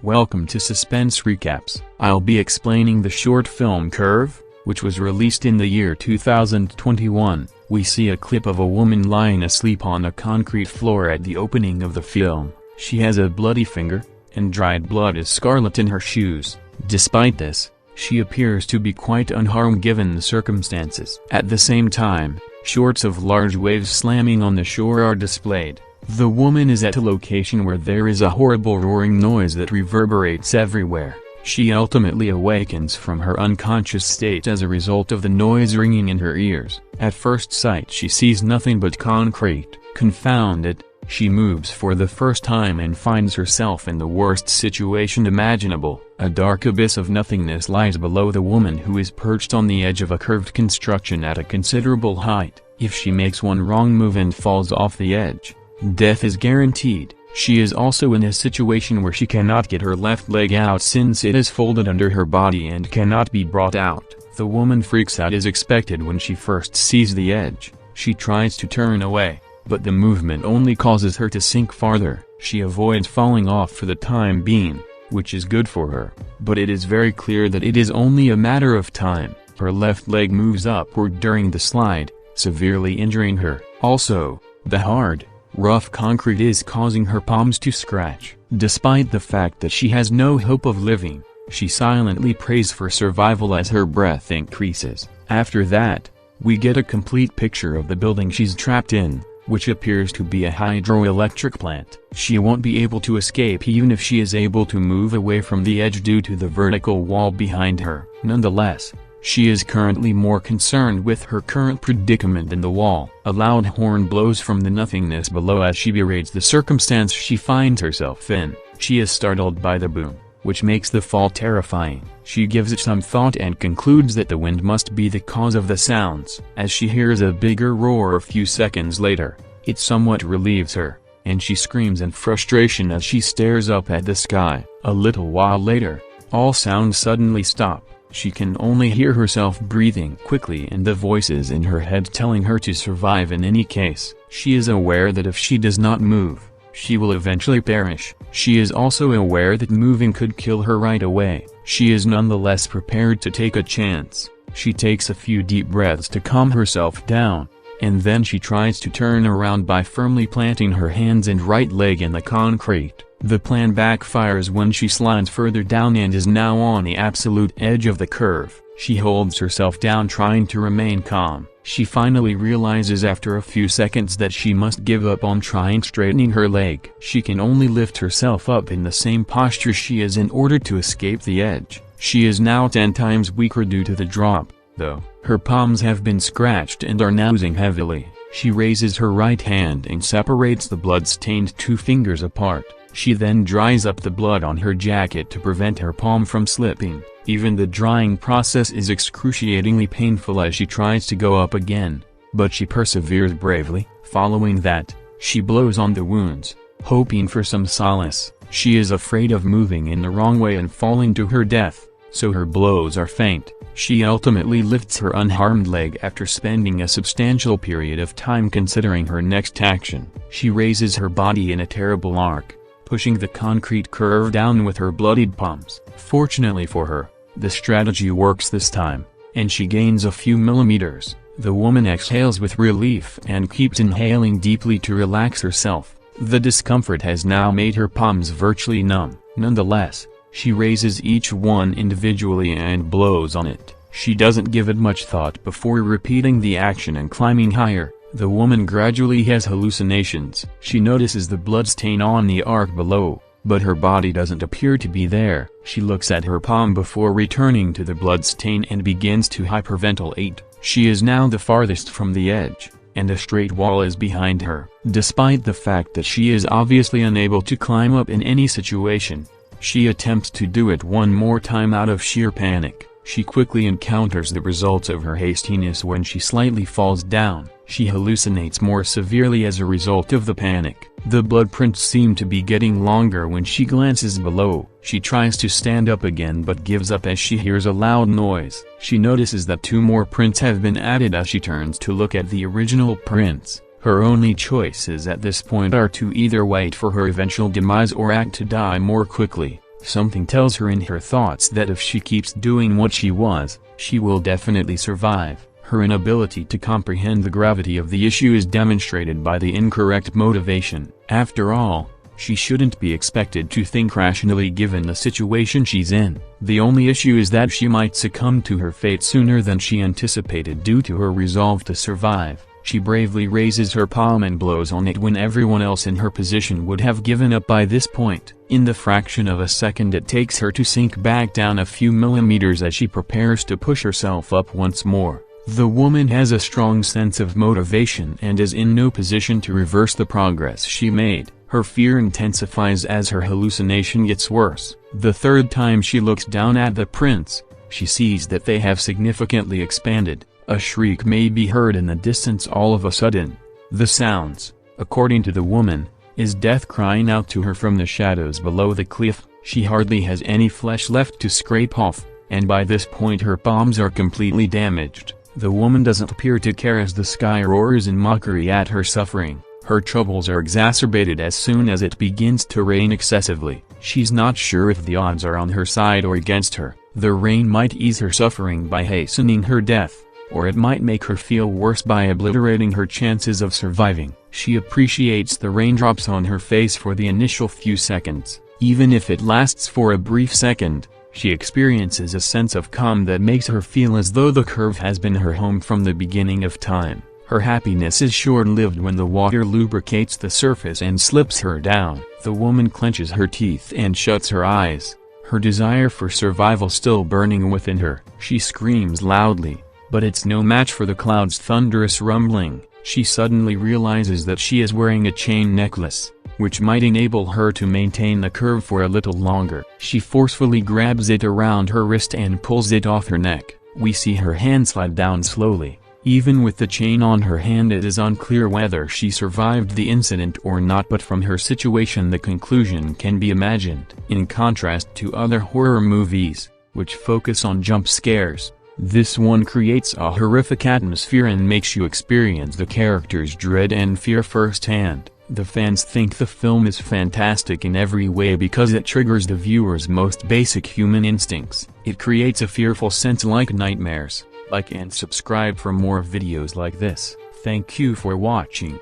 Welcome to Suspense Recaps. I'll be explaining the short film Curve, which was released in the year 2021. We see a clip of a woman lying asleep on a concrete floor at the opening of the film. She has a bloody finger, and dried blood is scarlet in her shoes. Despite this, she appears to be quite unharmed given the circumstances. At the same time, shots of large waves slamming on the shore are displayed. The woman is at a location where there is a horrible roaring noise that reverberates everywhere. She ultimately awakens from her unconscious state as a result of the noise ringing in her ears. At first sight she sees nothing but concrete. Confounded, she moves for the first time and finds herself in the worst situation imaginable. A dark abyss of nothingness lies below the woman, who is perched on the edge of a curved construction at a considerable height. If she makes one wrong move and falls off the edge, death is guaranteed. She is also in a situation where she cannot get her left leg out since it is folded under her body and cannot be brought out. The woman freaks out as expected when she first sees the edge. She tries to turn away, but the movement only causes her to sink farther. She avoids falling off for the time being, which is good for her, but it is very clear that it is only a matter of time. Her left leg moves upward during the slide, severely injuring her. Also, the hard, rough concrete is causing her palms to scratch. Despite the fact that she has no hope of living, she silently prays for survival as her breath increases. After that, we get a complete picture of the building she's trapped in, which appears to be a hydroelectric plant. She won't be able to escape even if she is able to move away from the edge due to the vertical wall behind her. Nonetheless, she is currently more concerned with her current predicament than the wall. A loud horn blows from the nothingness below as she berates the circumstance she finds herself in. She is startled by the boom, which makes the fall terrifying. She gives it some thought and concludes that the wind must be the cause of the sounds. As she hears a bigger roar a few seconds later, it somewhat relieves her, and she screams in frustration as she stares up at the sky. A little while later, all sounds suddenly stop. She can only hear herself breathing quickly and the voices in her head telling her to survive in any case. She is aware that if she does not move, she will eventually perish. She is also aware that moving could kill her right away. She is nonetheless prepared to take a chance. She takes a few deep breaths to calm herself down, and then she tries to turn around by firmly planting her hands and right leg in the concrete. The plan backfires when she slides further down and is now on the absolute edge of the curve. She holds herself down trying to remain calm. She finally realizes after a few seconds that she must give up on trying straightening her leg. She can only lift herself up in the same posture she is in order to escape the edge. She is now 10 times weaker due to the drop, though. Her palms have been scratched and are now oozing heavily. She raises her right hand and separates the blood-stained two fingers apart. She then dries up the blood on her jacket to prevent her palm from slipping. Even the drying process is excruciatingly painful as she tries to go up again, but she perseveres bravely. Following that, she blows on the wounds, hoping for some solace. She is afraid of moving in the wrong way and falling to her death, so her blows are faint. She ultimately lifts her unharmed leg after spending a substantial period of time considering her next action. She raises her body in a terrible arc, pushing the concrete curve down with her bloodied palms. Fortunately for her, the strategy works this time, and she gains a few millimeters. The woman exhales with relief and keeps inhaling deeply to relax herself. The discomfort has now made her palms virtually numb. Nonetheless, she raises each one individually and blows on it. She doesn't give it much thought before repeating the action and climbing higher. The woman gradually has hallucinations. She notices the bloodstain on the arc below, but her body doesn't appear to be there. She looks at her palm before returning to the bloodstain and begins to hyperventilate. She is now the farthest from the edge, and a straight wall is behind her. Despite the fact that she is obviously unable to climb up in any situation, she attempts to do it one more time out of sheer panic. She quickly encounters the results of her hastiness when she slightly falls down. She hallucinates more severely as a result of the panic. The blood prints seem to be getting longer when she glances below. She tries to stand up again but gives up as she hears a loud noise. She notices that 2 more prints have been added as she turns to look at the original prints. Her only choices at this point are to either wait for her eventual demise or act to die more quickly. Something tells her in her thoughts that if she keeps doing what she was, she will definitely survive. Her inability to comprehend the gravity of the issue is demonstrated by the incorrect motivation. After all, she shouldn't be expected to think rationally given the situation she's in. The only issue is that she might succumb to her fate sooner than she anticipated due to her resolve to survive. She bravely raises her palm and blows on it when everyone else in her position would have given up by this point. In the fraction of a second it takes her to sink back down a few millimeters as she prepares to push herself up once more. The woman has a strong sense of motivation and is in no position to reverse the progress she made. Her fear intensifies as her hallucination gets worse. The third time she looks down at the prints, she sees that they have significantly expanded. A shriek may be heard in the distance all of a sudden. The sounds, according to the woman, is death crying out to her from the shadows below the cliff. She hardly has any flesh left to scrape off, and by this point her palms are completely damaged. The woman doesn't appear to care as the sky roars in mockery at her suffering. Her troubles are exacerbated as soon as it begins to rain excessively. She's not sure if the odds are on her side or against her. The rain might ease her suffering by hastening her death, or it might make her feel worse by obliterating her chances of surviving. She appreciates the raindrops on her face for the initial few seconds. Even if it lasts for a brief second, she experiences a sense of calm that makes her feel as though the curve has been her home from the beginning of time. Her happiness is short-lived when the water lubricates the surface and slips her down. The woman clenches her teeth and shuts her eyes, her desire for survival still burning within her. She screams loudly, but it's no match for the cloud's thunderous rumbling. She suddenly realizes that she is wearing a chain necklace, which might enable her to maintain the curve for a little longer. She forcefully grabs it around her wrist and pulls it off her neck. We see her hand slide down slowly. Even with the chain on her hand it is unclear whether she survived the incident or not, but from her situation the conclusion can be imagined. In contrast to other horror movies, which focus on jump scares, this one creates a horrific atmosphere and makes you experience the characters' dread and fear firsthand. The fans think the film is fantastic in every way because it triggers the viewer's most basic human instincts. It creates a fearful sense like nightmares. Like and subscribe for more videos like this. Thank you for watching.